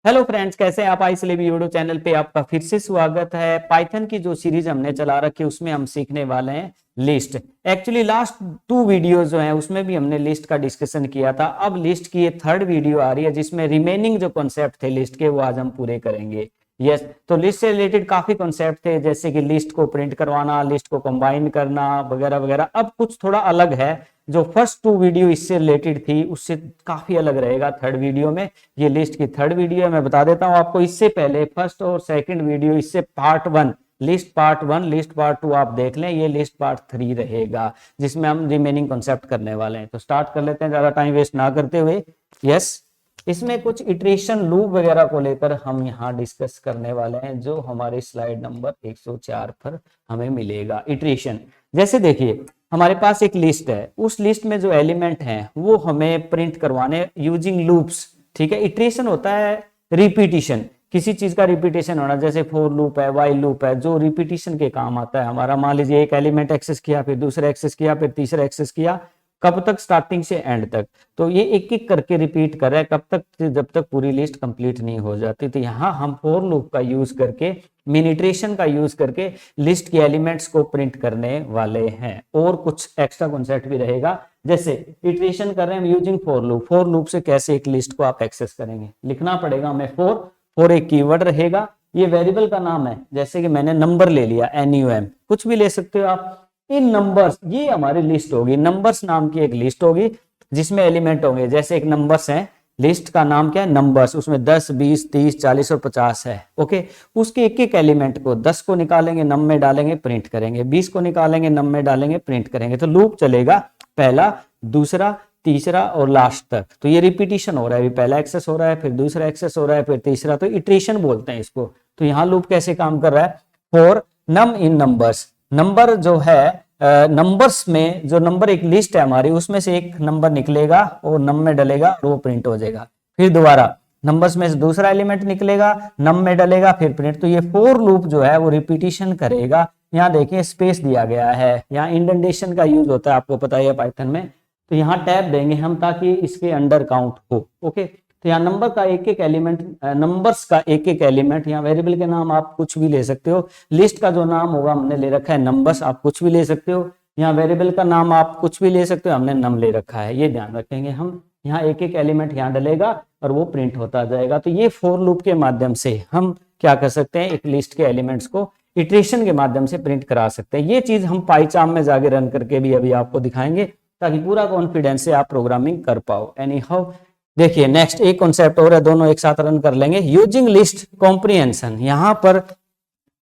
Hello friends, कैसे हैं आप? आईसीलेब यूट्यूब चैनल पे आपका फिर से स्वागत है। पाइथन की जो सीरीज हमने चला रखी है उसमें हम सीखने वाले हैं लिस्ट। एक्चुअली लास्ट 2 वीडियोस जो हैं उसमें भी हमने लिस्ट का डिस्कशन किया था। अब लिस्ट की ये थर्ड वीडियो आ रही है जिसमें रिमेनिंग जो कॉन्सेप्ट थे लिस्ट के वो आज हम पूरे करेंगे। यस, तो लिस्ट से रिलेटेड काफी कॉन्सेप्ट थे, जैसे कि लिस्ट को प्रिंट करवाना, लिस्ट को कंबाइन करना वगैरह वगैरह। अब कुछ थोड़ा अलग है, जो फर्स्ट 2 वीडियो इससे रिलेटेड थी उससे काफी अलग रहेगा थर्ड वीडियो में। ये लिस्ट की थर्ड वीडियो है, मैं बता देता हूं आपको। इससे पहले फर्स्ट और सेकंड वीडियो, इससे part 1 list part 1, list part 2 आप देख लें। ये लिस्ट पार्ट 3 रहेगा जिसमें हम रिमेनिंग कॉन्सेप्ट करने वाले हैं। तो स्टार्ट कर लेते हैं ज्यादा टाइम वेस्ट ना करते हुए। यस, इसमें कुछ इटरेशन लूप वगैरह को लेकर हम यहाँ डिस्कस करने वाले हैं, जो हमारे स्लाइड नंबर 104 पर हमें मिलेगा। इटरेशन जैसे देखिए, हमारे पास एक लिस्ट है, उस लिस्ट में जो एलिमेंट हैं वो हमें प्रिंट करवाने यूजिंग लूप्स। ठीक है, इटरेशन होता है रिपीटिशन, किसी चीज का रिपीटेशन होना, जैसे फॉर लूप है, वाइल लूप है, जो रिपीटिशन के काम आता है हमारा। मान लीजिए एक एलिमेंट एक्सेस किया, फिर दूसरा एक्सेस किया, फिर तीसरा एक्सेस किया, कब तक? स्टार्टिंग से एंड तक। तो ये एक एक करके रिपीट कर रहा है, कब तक? जब तक पूरी लिस्ट कंप्लीट नहीं हो जाती। तो यहाँ हम फॉर लूप का यूज करके, मिनिट्रेशन का यूज करके लिस्ट के एलिमेंट्स को प्रिंट करने वाले हैं। और कुछ एक्स्ट्रा कॉन्सेप्ट भी रहेगा, जैसे इटरेशन कर रहे हैं using for loop. For loop से कैसे एक लिस्ट को आप एक्सेस करेंगे, लिखना पड़ेगा हमें फॉर एक कीवर्ड रहेगा, ये वेरिएबल का नाम है। जैसे कि मैंने नंबर ले लिया, NUM, कुछ भी ले सकते हो आप। इन नंबर्स, ये हमारी लिस्ट होगी, नंबर्स नाम की एक लिस्ट होगी जिसमें एलिमेंट होंगे। जैसे एक नंबर्स है, लिस्ट का नाम क्या है? नंबर्स। उसमें 10, 20, 30, 40 और 50 है। ओके, उसके एक एक एलिमेंट को, 10 को निकालेंगे, नम में डालेंगे, प्रिंट करेंगे। 20 को निकालेंगे, नम में डालेंगे, प्रिंट करेंगे। तो लूप चलेगा पहला, दूसरा, तीसरा और लास्ट तक। तो ये रिपीटिशन हो रहा है, अभी पहला एक्सेस हो रहा है, फिर दूसरा एक्सेस हो रहा है, फिर तीसरा। तो इटरेशन बोलते हैं इसको। तो यहाँ लूप कैसे काम कर रहा है? For num in numbers, number जो है नंबर्स में, जो नंबर एक लिस्ट है हमारी, उसमें से एक नंबर निकलेगा और नम में डलेगा और वो प्रिंट हो जाएगा। फिर दोबारा नंबर्स में से दूसरा एलिमेंट निकलेगा, नम में डलेगा, फिर प्रिंट। तो ये फॉर लूप जो है वो रिपीटिशन करेगा। यहाँ देखिए स्पेस दिया गया है, यहाँ इंडेंटेशन का यूज होता है, आपको पता ही है पाइथन में। तो यहाँ टैब देंगे हम ताकि इसके अंडर काउंट हो। ओके, तो यहाँ नंबर का एक एक एलिमेंट, नंबर्स का एक एक एलिमेंट, यहाँ वेरिएबल के नाम आप कुछ भी ले सकते हो। लिस्ट का जो नाम होगा हमने ले रखा है नंबर्स, आप कुछ भी ले सकते हो। यहाँ वेरिएबल का नाम आप कुछ भी ले सकते हो, हमने नम ले रखा है, ये ध्यान रखेंगे हम। यहाँ एक एक एलिमेंट यहाँ डलेगा और वो प्रिंट होता जाएगा। तो ये फॉर लूप के माध्यम से हम क्या कर सकते हैं, एक लिस्ट के एलिमेंट्स को इटरेशन के माध्यम से प्रिंट करा सकते हैं। ये चीज हम पाइचार्म में जाके रन करके भी अभी आपको दिखाएंगे, ताकि पूरा कॉन्फिडेंस से आप प्रोग्रामिंग कर पाओ। एनी हाउ, देखिए नेक्स्ट एक कॉन्सेप्ट और है, दोनों एक साथ रन कर लेंगे। यूजिंग लिस्ट कॉम्प्रिहेंशन, यहाँ पर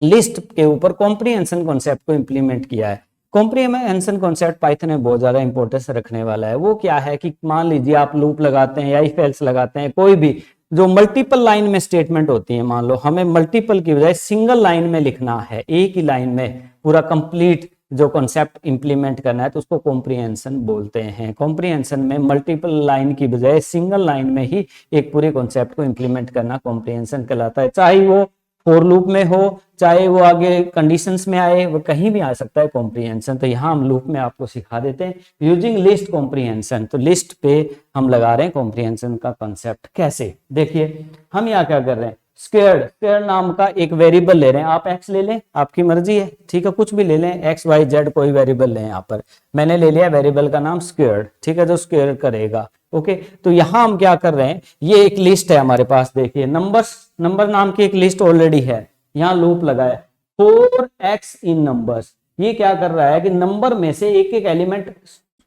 लिस्ट के ऊपर कॉम्प्रिहेंशन कॉन्सेप्ट को इंप्लीमेंट किया है। कॉम्प्रिहेंशन कॉन्सेप्ट पाइथन में बहुत ज्यादा इंपॉर्टेंस रखने वाला है। वो क्या है कि मान लीजिए आप लूप लगाते हैं या इफ एल्स लगाते हैं, कोई भी जो मल्टीपल लाइन में स्टेटमेंट होती है, मान लो हमें मल्टीपल की बजाय सिंगल लाइन में लिखना है, एक ही लाइन में पूरा कंप्लीट जो कॉन्सेप्ट इंप्लीमेंट करना है, तो उसको कॉम्प्रिहेंशन बोलते हैं। कॉम्प्रिहेंशन में मल्टीपल लाइन की बजाय सिंगल लाइन में ही एक पूरे कॉन्सेप्ट को इंप्लीमेंट करना कॉम्प्रिहेंशन कहलाता है। चाहे वो फॉर लूप में हो, चाहे वो आगे कंडीशंस में आए, वो कहीं भी आ सकता है कॉम्प्रिहेंशन। तो यहाँ हम लूप में आपको सिखा देते हैं यूजिंग लिस्ट कॉम्प्रिहेंशन। तो लिस्ट पे हम लगा रहे हैं कॉम्प्रिहेंशन का कॉन्सेप्ट। कैसे? देखिए हम यहाँ क्या कर रहे हैं, स्क्वायर्ड नाम का एक वेरिएबल ले रहे हैं। आप एक्स ले लें, आपकी मर्जी है, ठीक है, कुछ भी ले लें, एक्स वाई जेड कोई वेरिएबल लें। यहाँ पर मैंने ले लिया वेरिएबल का नाम स्क्वायर्ड, ठीक है, जो स्क्वायर करेगा। ओके, तो यहां हम क्या कर रहे हैं, ये एक लिस्ट है हमारे पास, देखिए नंबर्स, नंबर नाम की एक लिस्ट ऑलरेडी है। यहाँ लूप लगाया 4x इन नंबर्स। ये क्या कर रहा है कि नंबर में से एक एक एलिमेंट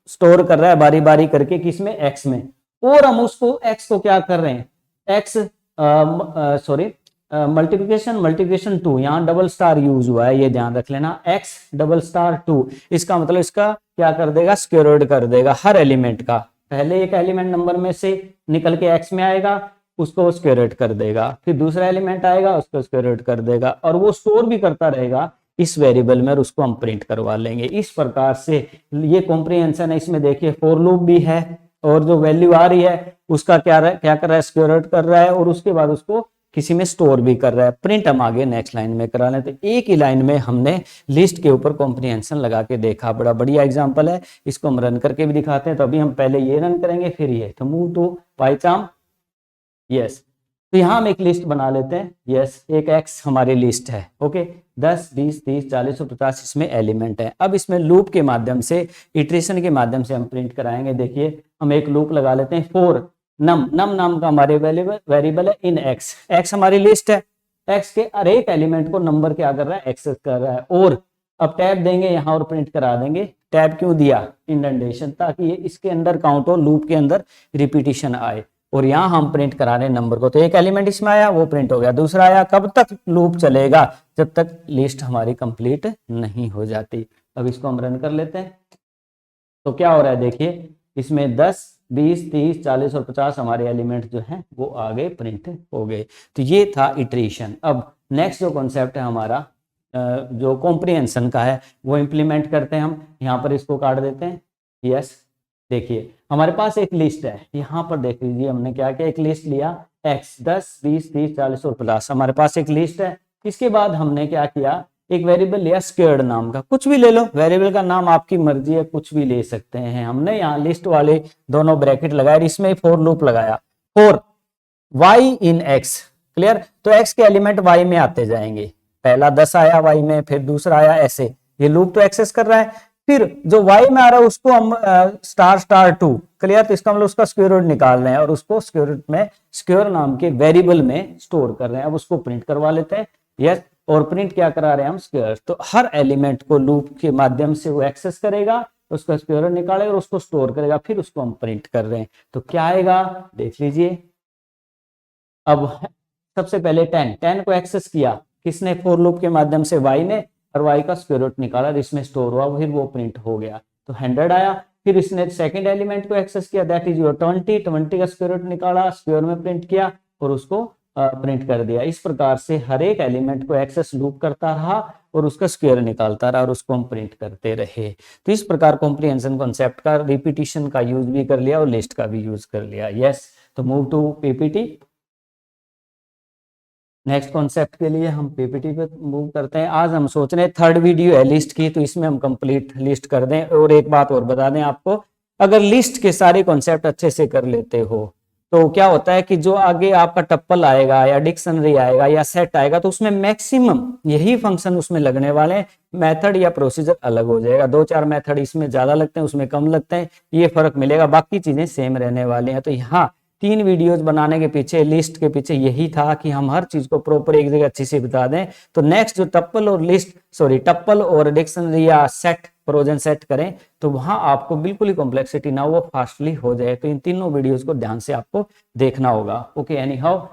स्टोर कर रहा है बारी बारी करके, किसमें? x में। और हम उसको x को क्या कर रहे हैं, x मल्टीप्लिकेशन 2, यहाँ डबल स्टार यूज हुआ है, ये ध्यान रख लेना, x डबल स्टार 2। इसका मतलब इसका क्या कर देगा, स्क्वायर रूट कर देगा हर एलिमेंट का। पहले एक एलिमेंट नंबर में से निकल के x में आएगा, उसको स्क्वायर रूट कर देगा, फिर दूसरा एलिमेंट आएगा, उसको स्क्वायर रूट कर देगा, और वो स्टोर भी करता रहेगा इस वेरिएबल में, और उसको हम प्रिंट करवा लेंगे। इस प्रकार से ये कॉम्प्रिहेंशन है। इसमें देखिए फॉर लूप भी है, और जो वैल्यू आ रही है उसका क्या कर रहा है, स्क्वायर रूट कर रहा है, और उसके बाद उसको किसी में स्टोर भी कर रहा है। प्रिंट हम आगे नेक्स्ट लाइन में करा लें। तो एक ही लाइन में हमने लिस्ट के ऊपर कॉम्प्रिहेंशन लगा के देखा, बड़ा बढ़िया एग्जांपल है। इसको हम रन करके भी दिखाते हैं। तो अभी हम पहले ये रन करेंगे, फिर ये। तो मूव टू पाइचार्म। यस, तो यहाँ हम एक लिस्ट बना लेते हैं। यस, एक एक्स हमारी लिस्ट है। ओके, 10, 20, 30, 40 और 50 इसमें एलिमेंट है। अब इसमें लूप के माध्यम से, इटरेशन के माध्यम से हम प्रिंट कराएंगे। देखिए, हम एक लूप लगा लेते हैं फॉर नम नाम का हमारे वेरिएबल है इन एक्स। एक्स हमारी लिस्ट है, एक्स के हर एक एलिमेंट को नंबर क्या कर रहा है, एक्सेस कर रहा है। और अब टैब देंगे यहाँ और प्रिंट करा देंगे। टैब क्यों दिया, इंडेंटेशन, ताकि ये इसके अंदर काउंट हो, लूप के अंदर रिपीटिशन आए। और यहाँ हम प्रिंट करा रहे हैं नंबर को। तो एक एलिमेंट इसमें आया, वो प्रिंट हो गया। दूसरा आया, कब तक लूप चलेगा, जब तक लिस्ट हमारी कंप्लीट नहीं हो जाती। अब इसको हम रन कर लेते हैं। तो क्या हो रहा है, देखिए इसमें 10, 20, 30, 40 और 50 हमारे एलिमेंट जो हैं वो आगे प्रिंट हो गए। तो ये था इटरेशन। अब नेक्स्ट जो कॉन्सेप्ट है हमारा जो कॉम्प्रिहेंशन का है, वो इम्प्लीमेंट करते हैं हम। यहाँ पर इसको काट देते हैं। यस, देखिए हमारे पास एक लिस्ट है। यहाँ पर देख लीजिए हमने क्या किया, एक लिस्ट लिया x, 10, 20, 30, 40 और 50 हमारे पास एक लिस्ट है। इसके बाद हमने क्या किया, एक वेरिएबल लिया स्क्वेयर्ड नाम का, कुछ भी ले लो, वेरिएबल का नाम आपकी मर्जी है, कुछ भी ले सकते हैं। हमने यहाँ लिस्ट वाले दोनों ब्रैकेट लगाए, इसमें फॉर लूप लगाया, for y in x। Clear, तो x के एलिमेंट y में आते जाएंगे। पहला 10 आया y में, फिर दूसरा आया, ऐसे ये लूप तो एक्सेस कर रहा है। फिर जो y में आ रहा है उसको हम **2, क्लियर, तो इसका मतलब उसका स्क्वायर रूट निकाल रहे हैं और उसको स्क्वायर रूट में स्क्वायर नाम के वेरिएबल में स्टोर कर रहे हैं। अब उसको प्रिंट करवा लेते हैं। यस, और प्रिंट क्या करा रहे हैं हम, स्क्वायर। तो हर एलिमेंट को लूप के माध्यम से वो एक्सेस करेगा, उसका स्क्वायर रूट निकालेगा और उसको स्टोर करेगा, फिर उसको हम प्रिंट कर रहे हैं। तो क्या आएगा, देख लीजिए। अब सबसे पहले 10 को एक्सेस किया किसने, फॉर लूप के माध्यम से y ने, और y का स्क्वायर रूट निकाला, इसमें स्टोर हुआ, फिर वो प्रिंट हो गया। तो 100 आया। फिर इसने सेकंड एलिमेंट को एक्सेस किया, दैट इज योर 20 का स्क्वायर रूट निकाला, स्क्वायर में प्रिंट किया और उसको प्रिंट कर दिया। इस प्रकार से हर एक एलिमेंट को एक्सेस लूप करता रहा और उसका स्क्वायर निकालता रहा और उसको हम प्रिंट करते रहे। तो इस प्रकार कॉम्प्रिहेंशन कॉन्सेप्ट का, रिपीटिशन का यूज भी कर लिया और लिस्ट का भी यूज कर लिया। यस, तो move to PPT. Next concept के लिए हम पीपीटी पे मूव करते हैं। आज हम सोच रहे हैं थर्ड वीडियो है लिस्ट की, तो इसमें हम कंप्लीट लिस्ट कर दें। और एक बात और बता दें आपको, अगर लिस्ट के सारे कॉन्सेप्ट अच्छे से कर लेते हो तो क्या होता है कि जो आगे आपका टप्पल आएगा या डिक्शनरी आएगा या सेट आएगा, तो उसमें मैक्सिमम यही फंक्शन उसमें लगने वाले हैं। मेथड या प्रोसीजर अलग हो जाएगा, 2-4 मेथड इसमें ज्यादा लगते हैं, उसमें कम लगते हैं, ये फर्क मिलेगा, बाकी चीजें सेम रहने वाली हैं। तो यहाँ 3 वीडियोज बनाने के पीछे, लिस्ट के पीछे यही था कि हम हर चीज को प्रॉपर एक जगह अच्छी से बता दें। तो नेक्स्ट जो टप्पल और डिक्शनरी या सेट, प्रोजन सेट करें, तो वहां आपको बिल्कुल ही कॉम्प्लेक्सिटी ना, वो फास्टली हो जाए। तो इन तीनों वीडियोज को ध्यान से आपको देखना होगा। ओके, एनी हाउ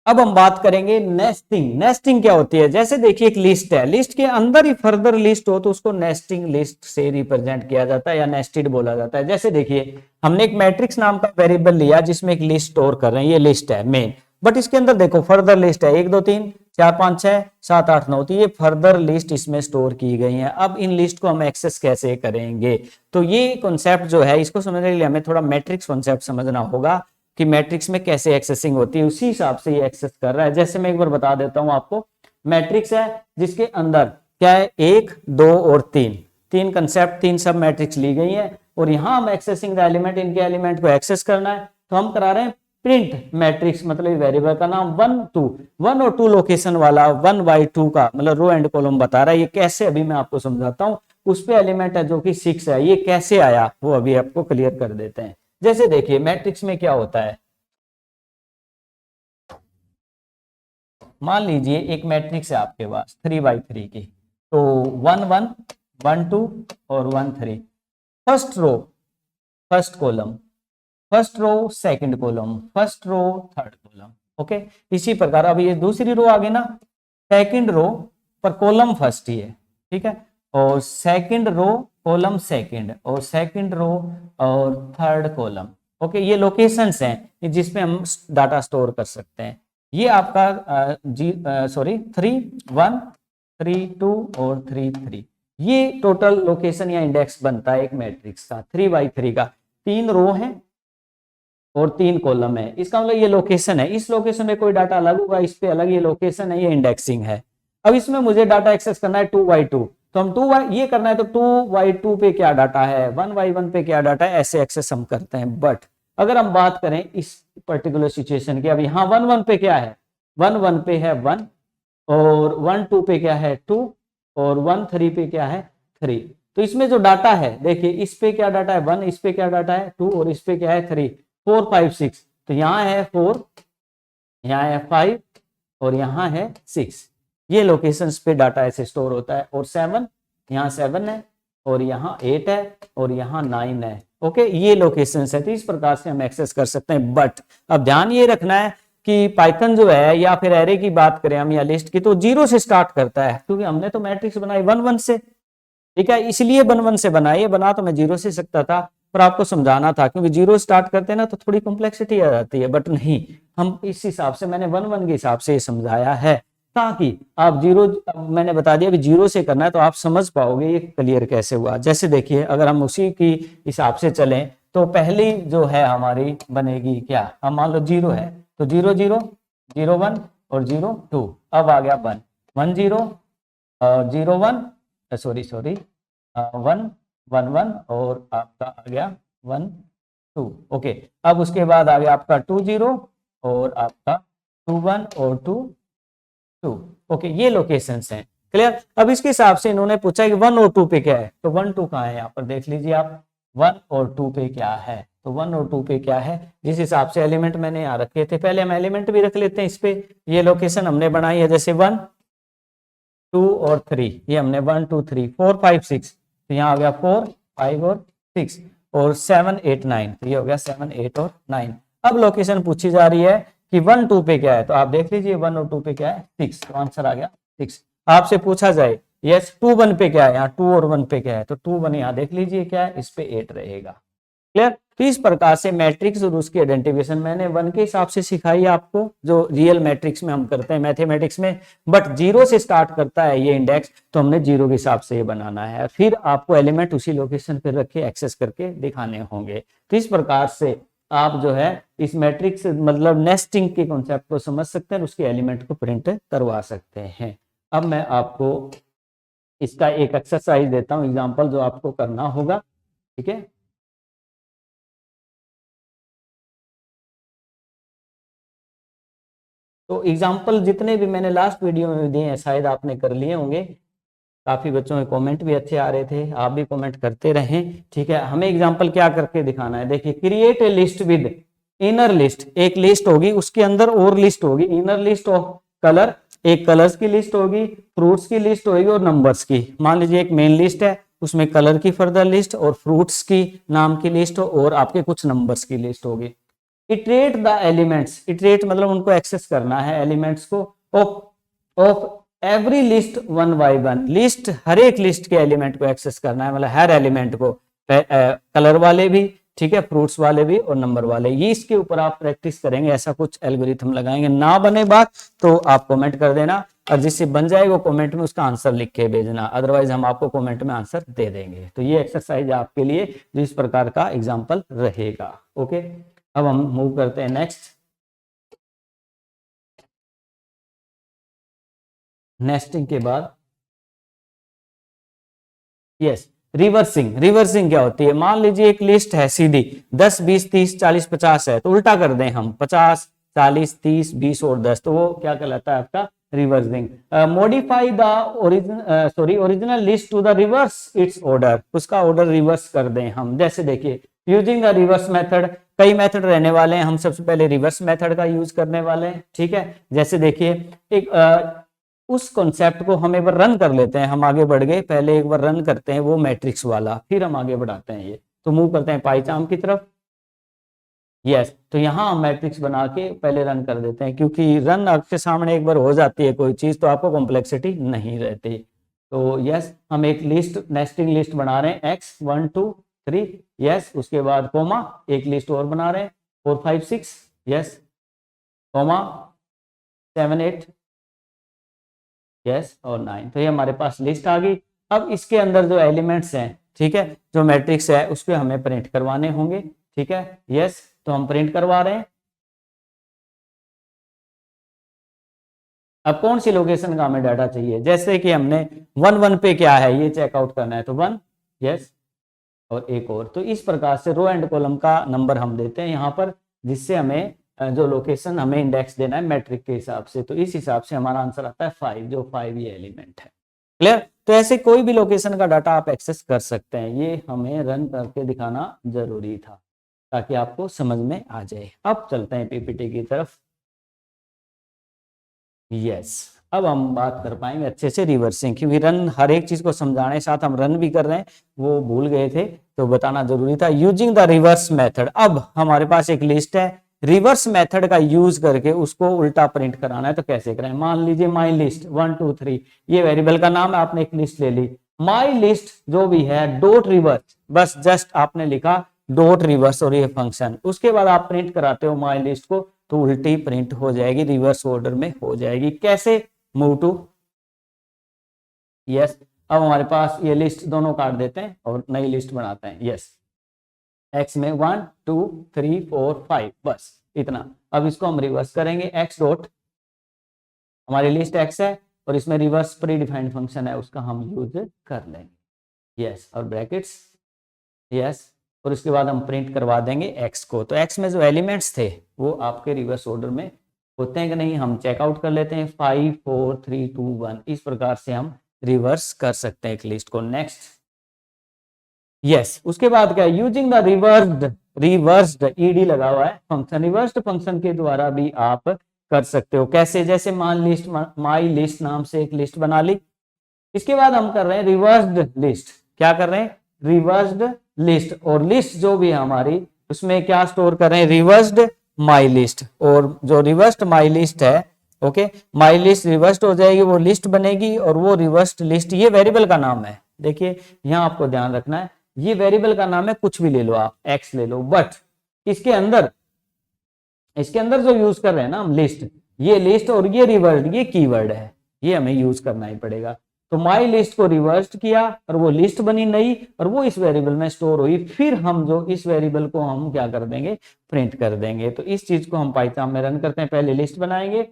अब हम बात करेंगे नेस्टिंग। नेस्टिंग क्या होती है, जैसे देखिए एक लिस्ट है, लिस्ट के अंदर ही फर्दर लिस्ट हो तो उसको नेस्टिंग लिस्ट से रिप्रेजेंट किया जाता है या नेस्टेड बोला जाता है। जैसे देखिए हमने एक मैट्रिक्स नाम का वेरिएबल लिया जिसमें एक लिस्ट स्टोर कर रहे हैं, ये लिस्ट है मेन, बट इसके अंदर देखो फर्दर लिस्ट है 1 2 3 4 5 6 7 8 9, तो ये फर्दर लिस्ट इसमें स्टोर की गई है। अब इन लिस्ट को हम एक्सेस कैसे करेंगे, तो ये कॉन्सेप्ट जो है इसको समझने के लिए हमें थोड़ा मैट्रिक्स कॉन्सेप्ट समझना होगा कि मैट्रिक्स में कैसे एक्सेसिंग होती है, उसी हिसाब से ये एक्सेस कर रहा है। जैसे मैं एक बार बता देता हूं आपको, मैट्रिक्स है जिसके अंदर क्या है 1 2 और 3 कंसेप्ट, 3 सब मैट्रिक्स ली गई है और यहां हम एक्सेसिंग द एलिमेंट, इनके एलिमेंट को एक्सेस करना है। तो हम करा रहे हैं प्रिंट मैट्रिक्स, मतलब वेरिएबल का नाम 1 और 2 लोकेशन वाला 1/2 का मतलब रो एंड कॉलम बता रहा है। ये कैसे, अभी मैं आपको समझाता हूं। उस पे एलिमेंट है जो कि 6 है, ये कैसे आया वो अभी आपको क्लियर कर देते हैं। जैसे देखिए मैट्रिक्स में क्या होता है, मान लीजिए एक मैट्रिक्स है आपके पास 3/3 की, तो 1 1 1 2 और 1 3, first row first column, first row second column, first row third column. Okay, इसी प्रकार अब ये दूसरी रो आ गई ना, सेकंड रो पर कॉलम फर्स्ट ही है, ठीक है, और सेकंड रो कॉलम सेकंड और सेकंड रो और थर्ड कॉलम। ओके, ये लोकेशंस हैं जिसमें हम डाटा स्टोर कर सकते हैं। ये आपका 3 1 3 2 और 3 3, ये टोटल लोकेशन या इंडेक्स बनता है एक मैट्रिक्स का 3/3 का। 3 रो है और 3 कॉलम है, इसका मतलब ये लोकेशन है। इस लोकेशन में कोई डाटा अलग होगा, इस पे अलग, ये लोकेशन है, ये इंडेक्सिंग है। अब इसमें मुझे डाटा एक्सेस करना है 2/2, तो हम 2 ये करना है तो 2/2 पे क्या डाटा है, 1/1 पे क्या डाटा है, ऐसे एक्सेस हम करते हैं। बट अगर हम बात करें इस पर्टिकुलर सिचुएशन की, अब यहाँ 1 1 पे क्या है, 1 1 पे है 1, और 1 2 पे क्या है 2, और 1 3 पे क्या है 3। तो इसमें जो डाटा है देखिए, इस पे क्या डाटा है 1, इस पे क्या डाटा है 2, और इस पे क्या है 3, 4 5 6। तो यहाँ है 4, यहाँ है 5, और यहाँ है 6। ये लोकेशंस पे डाटा ऐसे स्टोर होता है। और 7, यहाँ 7 है, और यहाँ 8 है, और यहाँ 9 है। ओके, ये लोकेशंस है। तो इस प्रकार से हम एक्सेस कर सकते हैं। बट अब ध्यान ये रखना है कि पाइथन जो है, या फिर एरे की बात करें हम या लिस्ट की, तो 0 से स्टार्ट करता है, क्योंकि हमने तो मैट्रिक्स बनाई 1 1 से, ठीक है, इसलिए 1 1 से बनाई। बना तो मैं 0 से सकता था, पर आपको समझाना था, क्योंकि 0 स्टार्ट करते हैं ना तो थोड़ी कॉम्प्लेक्सिटी आ जाती है। बट नहीं, हम इस हिसाब से, मैंने 1 1 के हिसाब से समझाया है, ताकि आप 0, मैंने बता दिया कि 0 से करना है, तो आप समझ पाओगे ये क्लियर कैसे हुआ। जैसे देखिए, अगर हम उसी की हिसाब से चलें, तो पहली जो है हमारी बनेगी क्या, हम मान लो 0 है, तो 0 0 0 1 और 0 2। अब आ गया 1 1 0 0 1, सॉरी 1 1 1, और आपका आ गया 1 2। ओके, अब उसके बाद आ गया आपका 2 0, और आपका 2 1 और 2 2। ओके, ये लोकेशंस हैं। क्लियर। अब इसके हिसाब से इन्होंने पूछा कि 1 और 2 पे क्या है, तो 1 2 कहाँ है, यहाँ पर देख लीजिए आप, 1 और 2 पे क्या है, तो 1 और 2 पे क्या है, जिस हिसाब से एलिमेंट मैंने यहाँ रखे थे, पहले हम एलिमेंट भी रख लेते हैं इस पे। ये लोकेशन हमने बनाई है, जैसे 1 2 और 3, ये हमने 1 2 3 4 5 6, तो यहाँ आ गया 4 5 और 6, और 7 8 9, तो ये हो गया 7 8 और 9। अब लोकेशन पूछी जा रही है कि 1 2 पे क्या है, तो आप देख लीजिए 1 और 2 पे क्या है 6, तो आंसर आ गया 6। आपसे पूछा जाए यस 2 1 पे क्या है, यहाँ 2 और 1 पे क्या है, तो 2 1 यहाँ देख लीजिए क्या है, इस पे 8 रहेगा। क्लियर। तो इस प्रकार से मैट्रिक्स और उसकी आइडेंटिफिकेशन मैंने 1 के हिसाब से सिखाई आपको, जो रियल मैट्रिक्स में हम करते हैं मैथमेटिक्स में। बट 0 से स्टार्ट करता है ये इंडेक्स, तो हमने 0 के हिसाब से ये बनाना है, फिर आपको एलिमेंट उसी लोकेशन पर रख के एक्सेस करके दिखाने होंगे। तो इस प्रकार से आप जो है इस मैट्रिक्स मतलब नेस्टिंग के कॉन्सेप्ट को समझ सकते हैं, उसके एलिमेंट को प्रिंट करवा सकते हैं। अब मैं आपको इसका एक एक्सरसाइज देता हूं, एग्जांपल जो आपको करना होगा, ठीक है। तो एग्जाम्पल जितने भी मैंने लास्ट वीडियो में दिए हैं शायद आपने कर लिए होंगे। काफी बच्चों के कमेंट भी अच्छे आ रहे थे, आप भी कमेंट करते रहें, ठीक है। हमें एग्जाम्पल क्या करके दिखाना है, देखिए, create a list with inner list, एक लिस्ट होगी उसके अंदर और लिस्ट होगी, इनर लिस्ट ऑफ कलर, एक कलर्स की लिस्ट होगी, फ्रूट्स की लिस्ट होगी, और नंबर्स की। मान लीजिए एक मेन लिस्ट है, उसमें कलर की फर्दर लिस्ट और फ्रूट्स की नाम की लिस्ट और आपके कुछ नंबर्स की लिस्ट होगी। इटरेट द एलिमेंट्स, इटरेट मतलब उनको एक्सेस करना है एलिमेंट्स को, of every list 1 by 1, list हर एक लिस्ट के एलिमेंट को एक्सेस करना है, मतलब हर एलिमेंट को, कलर वाले भी, ठीक है, फ्रूट्स वाले भी और नंबर वाले। ये इसके ऊपर आप प्रैक्टिस करेंगे, ऐसा कुछ एल्गोरिथम लगाएंगे। ना बने बात तो आप कमेंट कर देना, और जिससे बन जाए वो कमेंट में उसका आंसर लिख के भेजना, अदरवाइज हम आपको कमेंट में आंसर दे देंगे। तो ये एक्सरसाइज आपके लिए जो इस प्रकार का एग्जाम्पल रहेगा। ओके, अब हम मूव करते हैं नेक्स्ट। नेस्टिंग के बाद यस रिवर्सिंग, रिवर्सिंग क्या होती है, मान लीजिए एक लिस्ट है सीधी 10 20 30 40 50 है, तो उल्टा कर दें हम 50 40 30 20 और 10, तो वो क्या कहलाता है आपका reversing. Modify the original list to the reverse its order, उसका ऑर्डर रिवर्स कर दें हम। जैसे देखिए, यूजिंग द रिवर्स मेथड, कई मेथड रहने वाले हैं, हम सबसे पहले रिवर्स मेथड का यूज करने वाले हैं, ठीक है। जैसे देखिए, एक उस कॉन्सेप्ट को हम एक बार रन कर लेते हैं, हम आगे बढ़ गए, पहले एक बार रन करते हैं वो मैट्रिक्स वाला, फिर हम आगे बढ़ाते हैं ये। तो मूव करते हैं पाइचाम की तरफ। यस, तो यहाँ हम मैट्रिक्स बना के पहले रन कर देते हैं, क्योंकि रन आपके सामने एक बार हो जाती है कोई चीज तो आपको कॉम्प्लेक्सिटी नहीं रहती। तो यस, हम एक लिस्ट, नेस्टिंग लिस्ट बना रहे हैं, x 1 2 3, यस, उसके बाद कोमा, एक लिस्ट और बना रहे हैं 4 5 6, यस, कोमा 7 8, यस, और 9। तो ये हमारे पास लिस्ट आ गई। अब इसके अंदर जो एलिमेंट्स हैं, ठीक है, जो मैट्रिक्स है उसको हमें प्रिंट करवाने होंगे, ठीक है। यस, तो हम प्रिंट करवा रहे हैं। अब कौन सी लोकेशन का हमें डाटा चाहिए, जैसे कि हमने 1 1 पे क्या है ये चेकआउट करना है, तो 1, यस, और एक और। तो इस प्रकार से रो एंड कॉलम का नंबर हम देते हैं यहाँ पर, जिससे हमें जो लोकेशन हमें इंडेक्स देना है मैट्रिक के हिसाब से, तो इस हिसाब से हमारा आंसर आता है 5, जो 5 ये एलिमेंट है। क्लियर? तो ऐसे कोई भी लोकेशन का डाटा आप एक्सेस कर सकते हैं, ये हमें रन करके दिखाना जरूरी था ताकि आपको समझ में आ जाए। अब चलते हैं पीपीटी की तरफ। यस, अब हम बात कर पाएंगे अच्छे से रिवर्सिंग, क्योंकि रन हर एक चीज को समझाने साथ हम रन भी कर रहे हैं, वो भूल गए थे तो बताना जरूरी था। यूजिंग द रिवर्स मेथड, अब हमारे पास एक लिस्ट है, रिवर्स मेथड का यूज करके उसको उल्टा प्रिंट कराना है, तो कैसे करें? मान लीजिए माई लिस्ट 1 2 3, ये वेरिएबल का नाम है, आपने एक लिस्ट ले ली, माई लिस्ट जो भी है डॉट रिवर्स, बस जस्ट आपने लिखा डॉट रिवर्स और ये फंक्शन, उसके बाद आप प्रिंट कराते हो माई लिस्ट को, तो उल्टी प्रिंट हो जाएगी, रिवर्स ऑर्डर में हो जाएगी। कैसे? Move to, yes. अब हमारे पास ये लिस्ट दोनों काट देते हैं और नई लिस्ट बनाते हैं। यस, एक्स में 1 2 3 4 5, बस इतना। अब इसको हम रिवर्स करेंगे, एक्स डॉट, हमारी लिस्ट एक्स है और इसमें रिवर्स प्री डिफाइंड फंक्शन है, उसका हम यूज कर लेंगे। यस, और ब्रैकेट्स, यस, और उसके बाद हम प्रिंट करवा देंगे एक्स को। तो एक्स में जो एलिमेंट्स थे वो आपके रिवर्स ऑर्डर में होते हैं कि नहीं, हम चेकआउट कर लेते हैं। 5 4 3 2 1, इस प्रकार से हम रिवर्स कर सकते हैं एक लिस्ट को। नेक्स्ट, यस, उसके बाद क्या? यूजिंग द रिवर्स्ड ईडी लगा हुआ है फंक्शन, रिवर्स्ड फंक्शन के द्वारा भी आप कर सकते हो। कैसे? जैसे मान लिस्ट, माई लिस्ट नाम से एक लिस्ट बना ली, इसके बाद हम कर रहे हैं रिवर्स्ड लिस्ट। क्या कर रहे हैं? रिवर्स्ड लिस्ट, और लिस्ट जो भी है हमारी उसमें क्या स्टोर कर रहे हैं? रिवर्स्ड माई लिस्ट, और जो रिवर्स्ड माई लिस्ट है, ओके, माई लिस्ट रिवर्स्ड हो जाएगी, वो लिस्ट बनेगी, और वो रिवर्स्ड लिस्ट ये वेरिएबल का नाम है। देखिए यहां आपको ध्यान रखना है, ये वेरिएबल का नाम है, कुछ भी ले लो आप, एक्स ले लो, बट इसके अंदर जो यूज कर रहे हैं ना हम लिस्ट, ये लिस्ट और ये रिवर्स्ड, ये कीवर्ड है, ये हमें यूज करना ही पड़ेगा। तो माई लिस्ट को रिवर्स्ड किया और वो लिस्ट बनी नई, और वो इस वेरिएबल में स्टोर हुई, फिर हम जो इस वेरिएबल को हम क्या कर देंगे? प्रिंट कर देंगे। तो इस चीज को हम पाइथन में रन करते हैं, पहले लिस्ट बनाएंगे,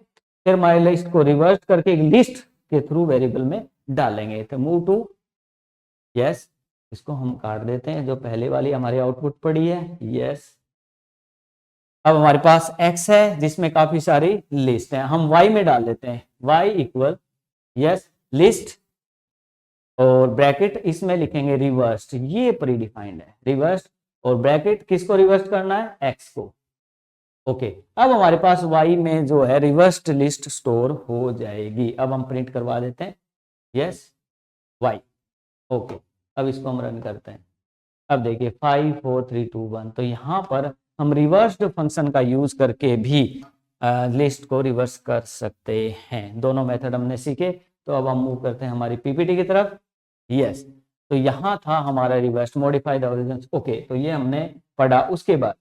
फिर माई लिस्ट को रिवर्स्ड करके एक लिस्ट के थ्रू वेरिएबल में डालेंगे। तो मूव टू, यस, इसको हम काट देते हैं, जो पहले वाली हमारी आउटपुट पड़ी है। यस, अब हमारे पास x है जिसमें काफी सारी लिस्ट है, हम y में डाल देते हैं, y इक्वल, यस, लिस्ट, और ब्रैकेट इसमें लिखेंगे रिवर्स्ड, ये प्री डिफाइंड है रिवर्स्ड, और ब्रैकेट किसको रिवर्स करना है? x को। ओके, अब हमारे पास y में जो है रिवर्स्ड लिस्ट स्टोर हो जाएगी। अब हम प्रिंट करवा देते हैं, यस, y। ओके, अब इसको हम रन करते हैं। अब देखिए 5 4 3 2 1, तो यहाँ पर हम रिवर्स्ड फंक्शन का यूज करके भी लिस्ट को रिवर्स कर सकते हैं। दोनों मेथड हमने सीखे। तो अब हम मूव करते हैं हमारी पीपीटी की तरफ। यस, तो यहाँ था हमारा reverse modify the origin. Okay, तो ये हमने पढ़ा। उसके बाद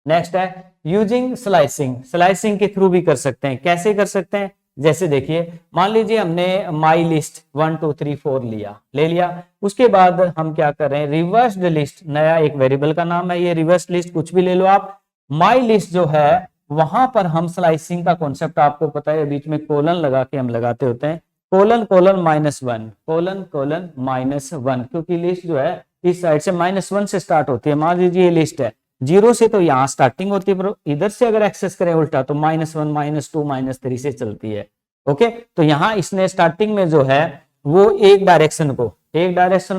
नेक्स्ट है यूजिंग स्लाइसिंग, स्लाइसिंग के थ्रू भी कर सकते हैं। कैसे कर सकते हैं? जैसे देखिए, मान लीजिए हमने माई लिस्ट 1 2 3 4 ले लिया, उसके बाद हम क्या कर रहे हैं? रिवर्स्ड लिस्ट, नया एक वेरिएबल का नाम है ये रिवर्स लिस्ट, कुछ भी ले लो आप। माई लिस्ट जो है वहां पर हम स्लाइसिंग का कॉन्सेप्ट आपको पता है, बीच में कोलन लगा के हम लगाते होते हैं, कोलन कोलन -1, कोलन कोलन -1, क्योंकि लिस्ट जो है इस साइड से -1 से स्टार्ट होती है। मान लीजिए ये लिस्ट है 0 से, तो यहाँ स्टार्टिंग होती है, पर इधर से अगर एक्सेस करें उल्टा तो -1 -2 -3 से चलती है। ओके, तो यहाँ इसने स्टार्टिंग में जो है वो एक डायरेक्शन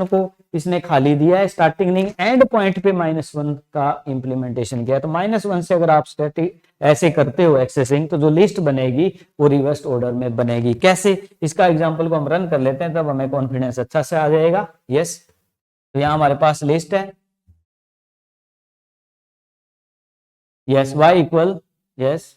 को इसने खाली दिया है, स्टार्टिंग नहीं, एंड पॉइंट पे -1 का इंप्लीमेंटेशन किया। तो -1 से अगर आप स्टैटिक ऐसे करते हो एक्सेसिंग, तो जो लिस्ट बनेगी वो रिवर्स ऑर्डर में बनेगी। कैसे? इसका एग्जांपल को हम रन कर लेते हैं, तब हमें कॉन्फिडेंस अच्छा से आ जाएगा। यस, तो यहाँ हमारे पास लिस्ट है, यस, y इक्वल, यस,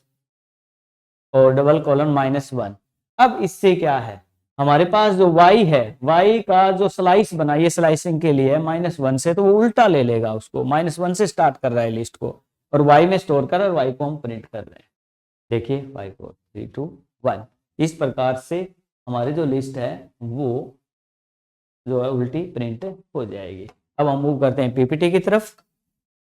और डबल कोलन -1। अब इससे क्या है, हमारे पास जो y है, y का जो स्लाइस बना, ये स्लाइसिंग के लिए -1 से, तो वो उल्टा ले लेगा उसको, -1 से स्टार्ट कर रहा है लिस्ट को, और y में स्टोर कर, और y को हम प्रिंट कर रहे हैं। देखिए 5 4 3 2 1, इस प्रकार से हमारी जो लिस्ट है वो जो है उल्टी प्रिंट हो जाएगी। अब हम मूव करते हैं पीपीटी की तरफ।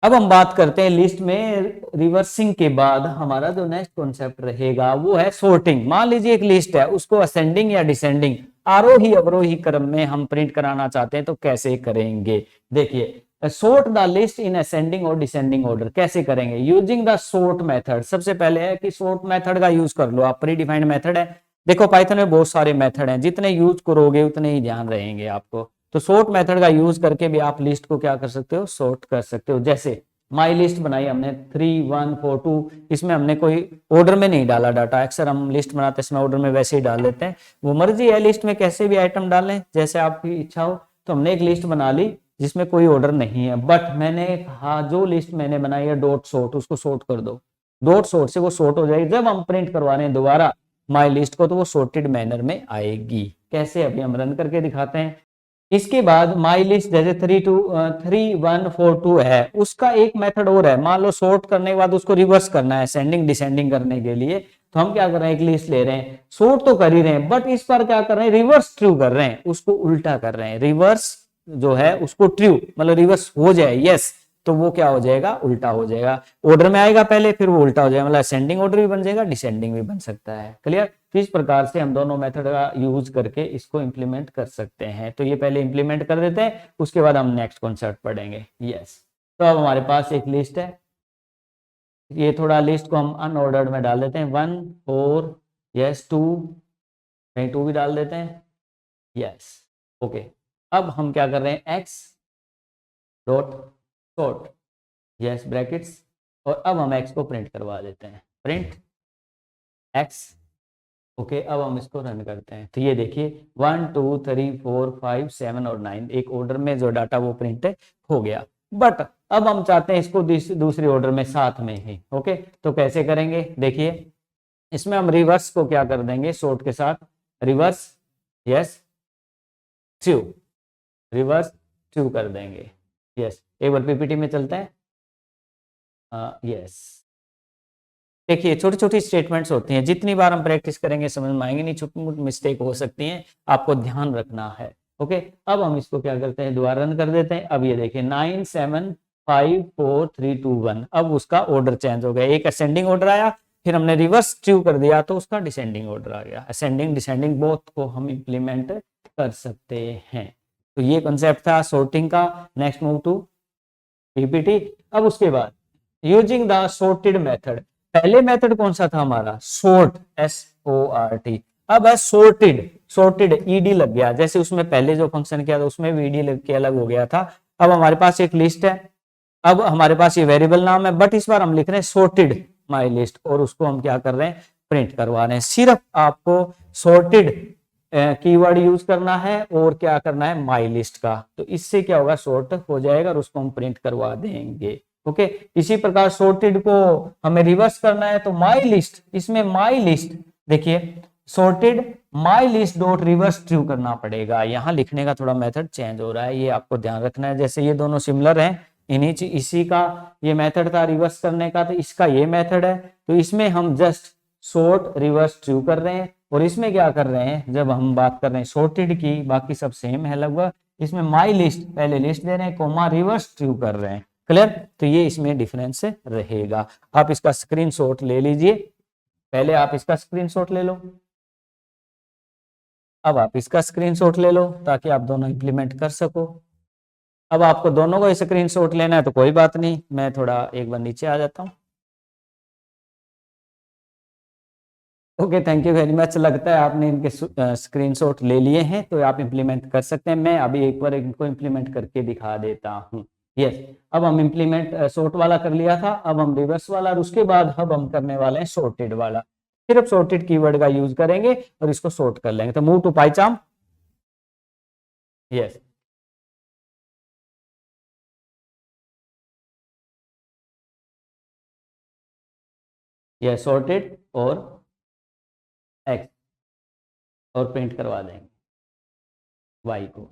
अब हम बात करते हैं लिस्ट में रिवर्सिंग के बाद हमारा जो नेक्स्ट कॉन्सेप्ट रहेगा वो है सॉर्टिंग। मान लीजिए एक लिस्ट है, उसको असेंडिंग या डिसेंडिंग आरोही अवरोही क्रम में हम प्रिंट कराना चाहते हैं तो कैसे करेंगे? देखिए, sort the list in ascending और डिसेंडिंग ऑर्डर कैसे करेंगे? Using the sort method. सबसे पहले है कि सॉर्ट मेथड का यूज कर लो आप, प्री डिफाइंड मेथड है। देखो पाइथन में बहुत सारे मेथड हैं, जितने यूज करोगे उतने ही ध्यान रहेंगे आपको। तो सॉर्ट मेथड का यूज करके भी आप लिस्ट को क्या कर सकते हो? सॉर्ट कर सकते हो। जैसे माई लिस्ट बनाई हमने 3 1 4 2, इसमें हमने कोई ऑर्डर में नहीं डाला डाटा। अक्सर हम लिस्ट बनाते हैं इसमें ऑर्डर में वैसे ही डाल देते हैं, वो मर्जी है लिस्ट में कैसे भी आइटम डालें जैसे आपकी इच्छा हो। तो हमने एक लिस्ट बना ली जिसमें कोई ऑर्डर नहीं है, बट मैंने कहा जो लिस्ट मैंने बनाई है डॉट सॉर्ट, उसको सॉर्ट कर दो। डॉट सॉर्ट से वो सॉर्ट हो जाएगी। जब हम प्रिंट करवा रहे हैं दोबारा माई लिस्ट को तो वो सॉर्टेड मैनर में आएगी। कैसे? अभी हम रन करके दिखाते हैं। इसके बाद माई लिस्ट जैसे 3 1 4 2 है, उसका एक मेथड और है। मान लो सॉर्ट करने के बाद उसको रिवर्स करना है सेंडिंग डिसेंडिंग करने के लिए, तो हम क्या कर रहे हैं? एक लिस्ट ले रहे हैं, सॉर्ट तो कर ही रहे हैं, बट इस बार क्या कर रहे हैं? रिवर्स ट्रू कर रहे हैं, उसको उल्टा कर रहे हैं। रिवर्स जो है उसको ट्रू मतलब रिवर्स हो जाए, यस, तो वो क्या हो जाएगा? उल्टा हो जाएगा। ऑर्डर में आएगा पहले, फिर वो उल्टा हो जाएगा, मतलब असेंडिंग ऑर्डर भी बन जाएगा, डिसेंडिंग भी बन सकता है। क्लियर? तो इस प्रकार से हम दोनों मेथड का यूज करके इसको इंप्लीमेंट कर सकते हैं। तो ये पहले इंप्लीमेंट कर देते हैं, उसके बाद हम नेक्स्ट कॉन्सेप्ट पढ़ेंगे। यस, तो अब हमारे पास एक लिस्ट है, ये थोड़ा लिस्ट को हम अनऑर्डर्ड में डाल देते हैं। 1 4, यस 2, कहीं 2 भी डाल देते हैं। Yes, okay. अब हम क्या कर रहे हैं? X dot sort, yes brackets, और अब हम एक्स को प्रिंट करवा देते हैं। Print x, okay. अब हम इसको रन करते हैं तो ये देखिए 1 2 3 4 5 7 और 9 एक ऑर्डर में जो डाटा वो प्रिंट हो गया। बट अब हम चाहते हैं इसको दूसरी ऑर्डर में साथ में ही। ओके, तो कैसे करेंगे? देखिए, इसमें हम रिवर्स को क्या कर देंगे? सॉर्ट के साथ reverse, yes true, reverse true कर देंगे। यस, एक बार पीपीटी में चलता है। यस, देखिए छोटी छोटी स्टेटमेंट्स होती हैं, जितनी बार हम प्रैक्टिस करेंगे समझ में आएंगे नहीं, छोटी मोटी मिस्टेक हो सकती हैं, आपको ध्यान रखना है। ओके, अब हम इसको क्या करते हैं? दोबारा रन कर देते हैं। अब ये देखिए 9 7 5 4 3 2 1, अब उसका ऑर्डर चेंज हो गया। एक असेंडिंग ऑर्डर आया, फिर हमने रिवर्स ट्रू कर दिया तो उसका डिसेंडिंग ऑर्डर आ गया। असेंडिंग डिसेंडिंग बोथ को हम इंप्लीमेंट कर सकते हैं। तो ये कॉन्सेप्ट था सॉर्टिंग का। Next move to PPT. अब उसके बाद यूजिंग द सॉर्टेड मेथड। पहले मेथड कौन सा था हमारा? Sort, SORT। अब है सॉर्टेड, सॉर्टेड ईडी लग गया, जैसे उसमें पहले जो फंक्शन किया था उसमें भी ईडी लग के अलग हो गया था। अब हमारे पास एक लिस्ट है, अब हमारे पास ये वेरिएबल नाम है, बट इस बार हम लिख रहे हैं सॉर्टेड माई लिस्ट, और उसको हम क्या कर रहे हैं? प्रिंट करवा रहे हैं। सिर्फ आपको सॉर्टेड कीवर्ड यूज करना है और क्या करना है? माई लिस्ट का। तो इससे क्या होगा? सॉर्ट हो जाएगा और उसको हम प्रिंट करवा देंगे। ओके, इसी प्रकार सॉर्टेड को हमें रिवर्स करना है तो माई लिस्ट, इसमें माई लिस्ट देखिए sorted my list dot reverse true करना पड़ेगा। यहां लिखने का थोड़ा मेथड चेंज हो रहा है, ये आपको ध्यान रखना है। जैसे ये दोनों सिमिलर हैं, इन्हीं इसी का ये मेथड था रिवर्स करने का, तो इसका ये मेथड है। तो इसमें हम जस्ट सॉर्ट रिवर्स ट्रू कर रहे हैं, और इसमें क्या कर रहे हैं? जब हम बात कर रहे हैं सॉर्टेड की, बाकी सब सेम है लगभग, इसमें माई लिस्ट पहले लिस्ट दे रहे हैं, कोमा रिवर्स ट्रू कर रहे हैं। क्लियर? तो ये इसमें डिफरेंस रहेगा। आप इसका स्क्रीनशॉट ले लीजिए, पहले आप इसका स्क्रीनशॉट ले लो, अब आप इसका स्क्रीनशॉट ले लो ताकि आप दोनों इंप्लीमेंट कर सको। अब आपको दोनों को स्क्रीनशॉट लेना है तो कोई बात नहीं, मैं थोड़ा एक बार नीचे आ जाता हूँ। Okay, thank you very much. लगता है आपने इनके स्क्रीनशॉट ले लिए हैं, तो आप इंप्लीमेंट कर सकते हैं। मैं अभी एक बार इनको इंप्लीमेंट करके दिखा देता हूँ। यस, अब हम इंप्लीमेंट सॉर्ट वाला कर लिया था, अब हम रिवर्स वाला, और उसके बाद अब हम करने वाले हैं सॉर्टेड वाला। सिर्फ सॉर्टेड कीवर्ड का यूज करेंगे और इसको सॉर्ट कर लेंगे। तो move to PyCharm. Yes, yes sorted और एक्स, और प्रिंट करवा देंगे वाई को।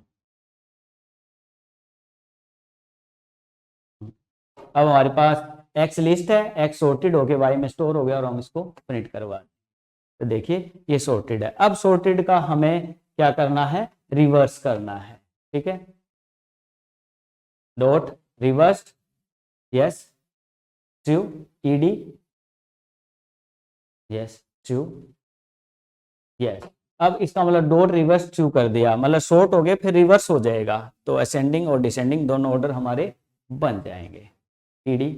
अब हमारे पास एक्स लिस्ट है, एक्स सॉर्टेड होके वाई में स्टोर हो गया, और हम इसको प्रिंट करवा दें। तो देखिए ये सॉर्टेड है। अब सॉर्टेड का हमें क्या करना है? रिवर्स करना है। ठीक है, dot reverse, yes true, ED, yes true, yes अब इसका मतलब डॉट रिवर्स चू कर दिया, मतलब शॉर्ट हो गए फिर रिवर्स हो जाएगा, तो असेंडिंग और डिसेंडिंग दोनों ऑर्डर हमारे बन जाएंगे। टीडी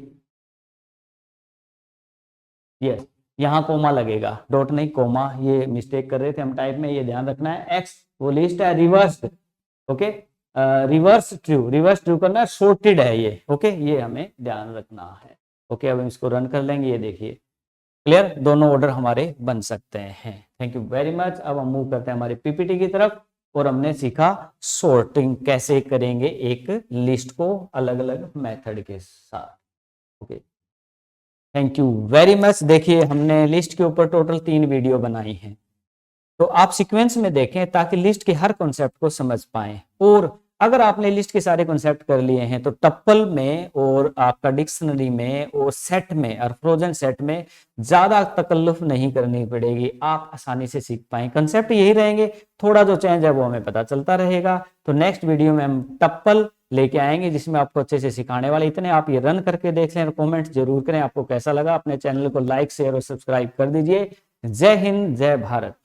यस, यहाँ कोमा लगेगा, डॉट नहीं कोमा, ये मिस्टेक कर रहे थे हम टाइप में, ये ध्यान रखना है। एक्स वो लिस्ट है रिवर्स्ड, ओके, रिवर्स ट्रू करना है, सॉर्टेड है ये, ओके, ये हमें ध्यान रखना है। ओके, अब हम इसको रन कर लेंगे, ये देखिए क्लियर, दोनों ऑर्डर हमारे बन सकते हैं। Thank you very much. अब हम मूव करते हैं हमारे पीपीटी की तरफ, और हमने सीखा सॉर्टिंग कैसे करेंगे एक लिस्ट को अलग अलग मेथड के साथ। Okay, thank you very much. देखिए हमने लिस्ट के ऊपर टोटल 3 वीडियो बनाई हैं, तो आप सीक्वेंस में देखें ताकि लिस्ट के हर कॉन्सेप्ट को समझ पाएं। और अगर आपने लिस्ट के सारे कॉन्सेप्ट कर लिए हैं तो टप्पल में और आपका डिक्शनरी में और सेट में और फ्रोजन सेट में ज्यादा तकल्लुफ नहीं करनी पड़ेगी, आप आसानी से सीख पाएं। कॉन्सेप्ट यही रहेंगे, थोड़ा जो चेंज है वो हमें पता चलता रहेगा। तो नेक्स्ट वीडियो में हम टप्पल लेके आएंगे जिसमें आपको अच्छे से सिखाने वाले। इतने आप ये रन करके देख लें और कमेंट जरूर करें आपको कैसा लगा। अपने चैनल को लाइक शेयर और सब्सक्राइब कर दीजिए। जय हिंद, जय भारत।